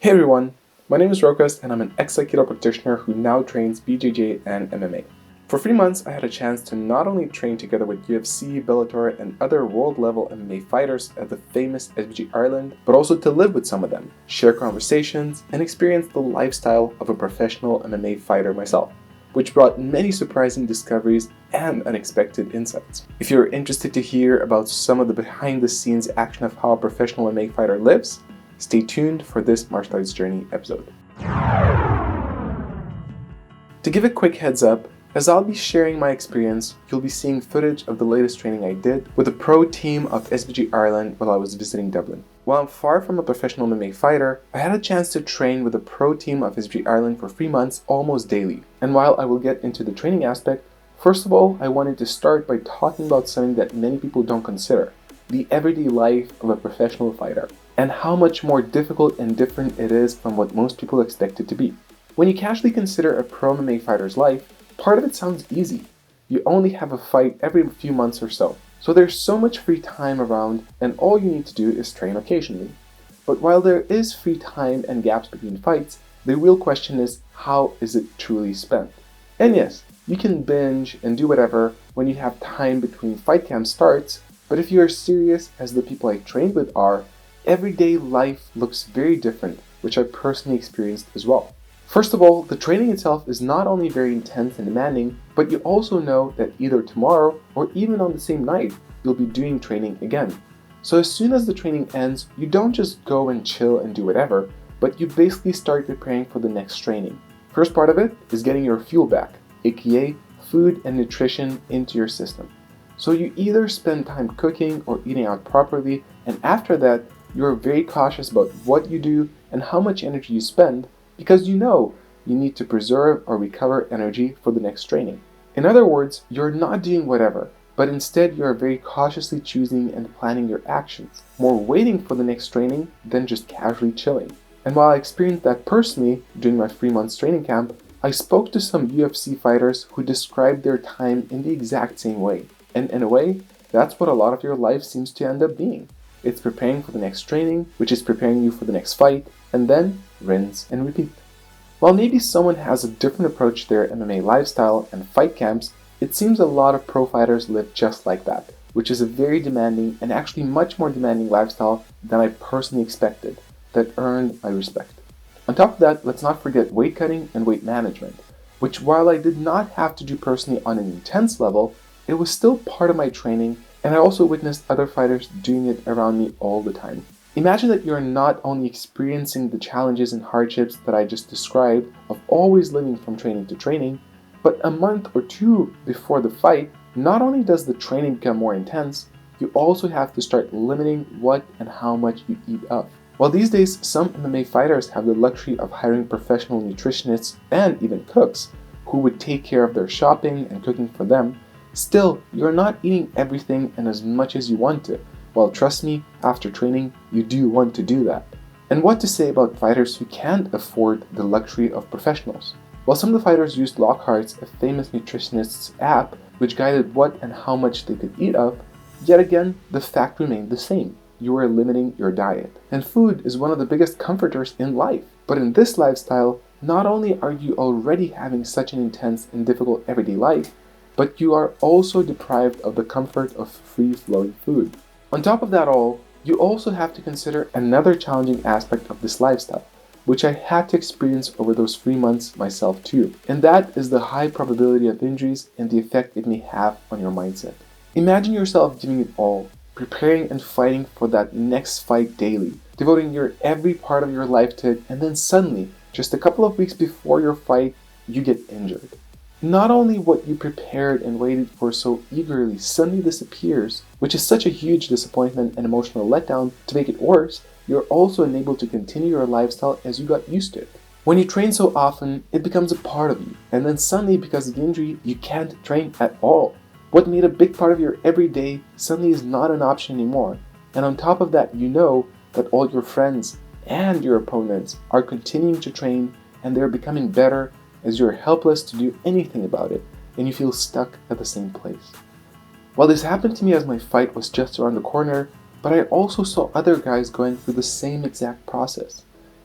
Hey everyone, my name is Rokas and I'm an ex-Aikido practitioner who now trains BJJ and MMA. For 3 months, I had a chance to not only train together with UFC, Bellator, and other world-level MMA fighters at the famous SBG Ireland, but also to live with some of them, share conversations, and experience the lifestyle of a professional MMA fighter myself, which brought many surprising discoveries and unexpected insights. If you're interested to hear about some of the behind-the-scenes action of how a professional MMA fighter lives, stay tuned for this Martial Arts Journey episode. To give a quick heads up, as I'll be sharing my experience, you'll be seeing footage of the latest training I did with the pro team of SBG Ireland while I was visiting Dublin. While I'm far from a professional MMA fighter, I had a chance to train with the pro team of SBG Ireland for 3 months almost daily. And while I will get into the training aspect, first of all, I wanted to start by talking about something that many people don't consider: the everyday life of a professional fighter, and how much more difficult and different it is from what most people expect it to be. When you casually consider a pro MMA fighter's life, part of it sounds easy. You only have a fight every few months or so. So there's so much free time around, and all you need to do is train occasionally. But while there is free time and gaps between fights, the real question is, how is it truly spent? And yes, you can binge and do whatever when you have time between fight camp starts, but if you are serious, as the people I trained with are, everyday life looks very different, which I personally experienced as well. First of all, the training itself is not only very intense and demanding, but you also know that either tomorrow or even on the same night, you'll be doing training again. So as soon as the training ends, you don't just go and chill and do whatever, but you basically start preparing for the next training. First part of it is getting your fuel back, aka food and nutrition into your system. So you either spend time cooking or eating out properly, and after that, you're very cautious about what you do and how much energy you spend, because you know you need to preserve or recover energy for the next training. In other words, you're not doing whatever, but instead you're very cautiously choosing and planning your actions, more waiting for the next training than just casually chilling. And while I experienced that personally during my 3 months training camp, I spoke to some UFC fighters who described their time in the exact same way. And in a way, that's what a lot of your life seems to end up being. It's preparing for the next training, which is preparing you for the next fight, and then rinse and repeat. While maybe someone has a different approach to their MMA lifestyle and fight camps, it seems a lot of pro fighters live just like that, which is a very demanding and actually much more demanding lifestyle than I personally expected, that earned my respect. On top of that, let's not forget weight cutting and weight management, which while I did not have to do personally on an intense level, it was still part of my training, and I also witnessed other fighters doing it around me all the time. Imagine that you're not only experiencing the challenges and hardships that I just described of always living from training to training, but a month or two before the fight, not only does the training become more intense, you also have to start limiting what and how much you eat of. While these days some MMA fighters have the luxury of hiring professional nutritionists and even cooks who would take care of their shopping and cooking for them, still, you're not eating everything and as much as you want to. Well, trust me, after training, you do want to do that. And what to say about fighters who can't afford the luxury of professionals? Well, some of the fighters used Lockhart's, a famous nutritionist's app, which guided what and how much they could eat of. Yet again, the fact remained the same. You are limiting your diet. And food is one of the biggest comforters in life. But in this lifestyle, not only are you already having such an intense and difficult everyday life, but you are also deprived of the comfort of free-flowing food. On top of that all, you also have to consider another challenging aspect of this lifestyle, which I had to experience over those 3 months myself too, and that is the high probability of injuries and the effect it may have on your mindset. Imagine yourself giving it all, preparing and fighting for that next fight daily, devoting your every part of your life to it, and then suddenly, just a couple of weeks before your fight, you get injured. Not only what you prepared and waited for so eagerly suddenly disappears, which is such a huge disappointment and emotional letdown. To make it worse, you're also unable to continue your lifestyle as you got used to it. When you train so often, it becomes a part of you, and then suddenly because of the injury, you can't train at all. What made a big part of your everyday suddenly is not an option anymore. And on top of that, you know that all your friends and your opponents are continuing to train, and they're becoming better, as you're helpless to do anything about it, and you feel stuck at the same place. Well, this happened to me as my fight was just around the corner, but I also saw other guys going through the same exact process.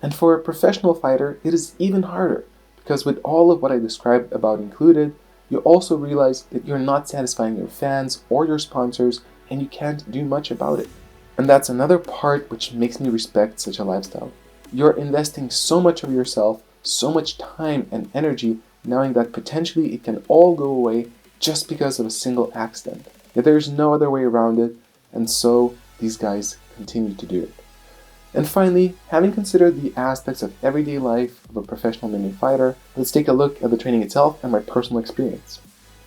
And for a professional fighter, it is even harder, because with all of what I described about included, you also realize that you're not satisfying your fans or your sponsors, and you can't do much about it. And that's another part which makes me respect such a lifestyle. You're investing so much of yourself, so much time and energy, knowing that potentially it can all go away just because of a single accident. Yet there's no other way around it, and so these guys continue to do it. And finally, having considered the aspects of everyday life of a professional MMA fighter, let's take a look at the training itself and my personal experience.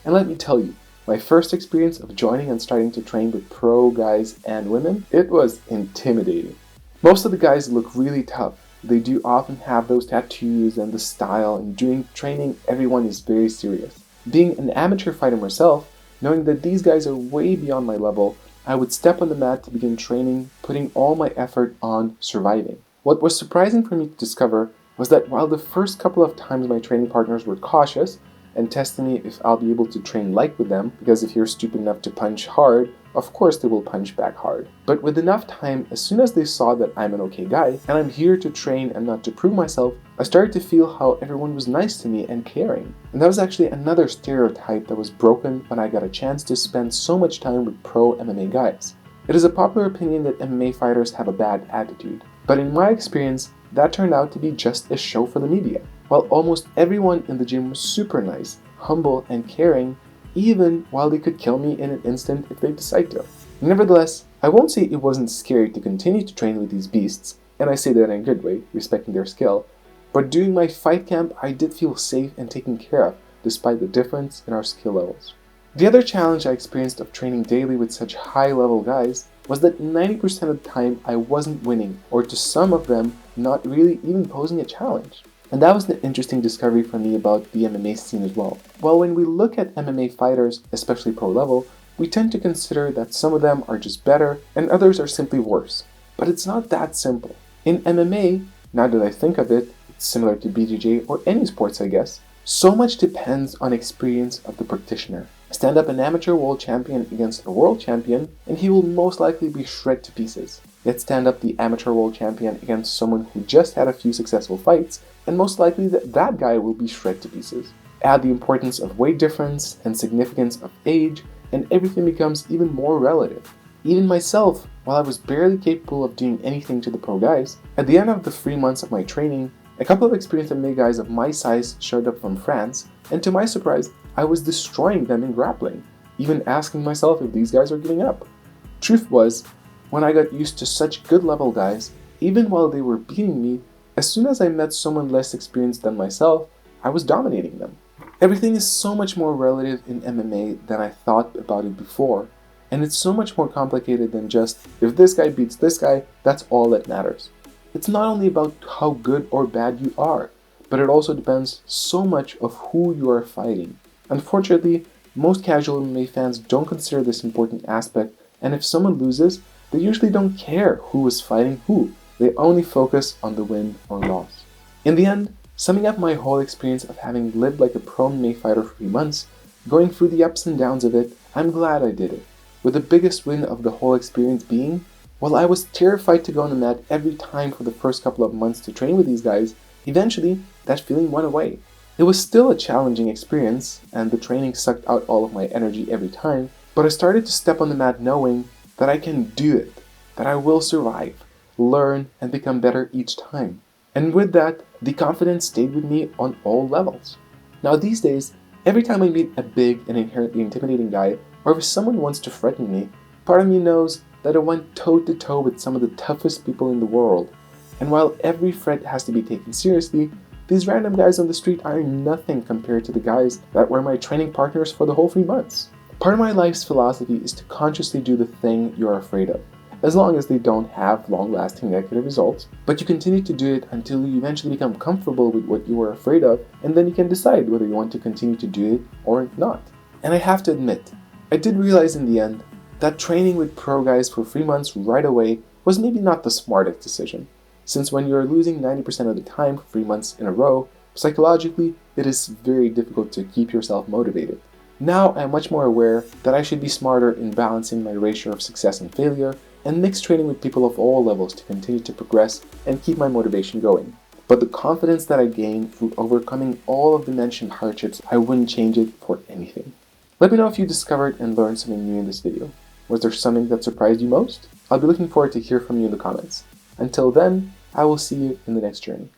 And let me tell you, my first experience of joining and starting to train with pro guys and women, it was intimidating. Most of the guys look really tough. They do often have those tattoos and the style, and during training, everyone is very serious. Being an amateur fighter myself, knowing that these guys are way beyond my level, I would step on the mat to begin training, putting all my effort on surviving. What was surprising for me to discover was that while the first couple of times my training partners were cautious and testing me if I'll be able to train like with them, because if you're stupid enough to punch hard, of course they will punch back hard. But with enough time, as soon as they saw that I'm an okay guy, and I'm here to train and not to prove myself, I started to feel how everyone was nice to me and caring. And that was actually another stereotype that was broken when I got a chance to spend so much time with pro MMA guys. It is a popular opinion that MMA fighters have a bad attitude, but in my experience, that turned out to be just a show for the media. While almost everyone in the gym was super nice, humble, and caring, even while they could kill me in an instant if they decide to. Nevertheless, I won't say it wasn't scary to continue to train with these beasts, and I say that in a good way, respecting their skill, but during my fight camp, I did feel safe and taken care of, despite the difference in our skill levels. The other challenge I experienced of training daily with such high-level guys was that 90% of the time I wasn't winning, or to some of them, not really even posing a challenge. And that was an interesting discovery for me about the MMA scene as well. Well, when we look at MMA fighters, especially pro level, we tend to consider that some of them are just better and others are simply worse. But it's not that simple. In MMA, now that I think of it, it's similar to BJJ or any sports I guess, so much depends on experience of the practitioner. Stand up an amateur world champion against a world champion and he will most likely be shred to pieces. Yet stand up the amateur world champion against someone who just had a few successful fights, and most likely that guy will be shred to pieces. Add the importance of weight difference and significance of age, and everything becomes even more relative. Even myself, while I was barely capable of doing anything to the pro guys, at the end of the 3 months of my training, a couple of experienced MMA guys of my size showed up from France, and to my surprise, I was destroying them in grappling, even asking myself if these guys are giving up. Truth was, when I got used to such good level guys, even while they were beating me, as soon as I met someone less experienced than myself, I was dominating them. Everything is so much more relative in MMA than I thought about it before, and it's so much more complicated than just, if this guy beats this guy, that's all that matters. It's not only about how good or bad you are, but it also depends so much of who you are fighting. Unfortunately, most casual MMA fans don't consider this important aspect, and if someone loses, they usually don't care who is fighting who. They only focus on the win or loss. In the end, summing up my whole experience of having lived like a pro MMA fighter for 3 months, going through the ups and downs of it, I'm glad I did it. With the biggest win of the whole experience being, while I was terrified to go on the mat every time for the first couple of months to train with these guys, eventually that feeling went away. It was still a challenging experience, and the training sucked out all of my energy every time, but I started to step on the mat knowing that I can do it, that I will survive, learn, and become better each time. And with that, the confidence stayed with me on all levels. Now these days, every time I meet a big and inherently intimidating guy, or if someone wants to threaten me, part of me knows that I went toe-to-toe with some of the toughest people in the world. And while every threat has to be taken seriously, these random guys on the street are nothing compared to the guys that were my training partners for the whole 3 months. Part of my life's philosophy is to consciously do the thing you're afraid of, as long as they don't have long-lasting negative results, but you continue to do it until you eventually become comfortable with what you were afraid of, and then you can decide whether you want to continue to do it or not. And I have to admit, I did realize in the end that training with pro guys for 3 months right away was maybe not the smartest decision, since when you're losing 90% of the time for 3 months in a row, psychologically, it is very difficult to keep yourself motivated. Now I'm much more aware that I should be smarter in balancing my ratio of success and failure, and mix training with people of all levels to continue to progress and keep my motivation going. But the confidence that I gained through overcoming all of the mentioned hardships, I wouldn't change it for anything. Let me know if you discovered and learned something new in this video. Was there something that surprised you most? I'll be looking forward to hear from you in the comments. Until then, I will see you in the next journey.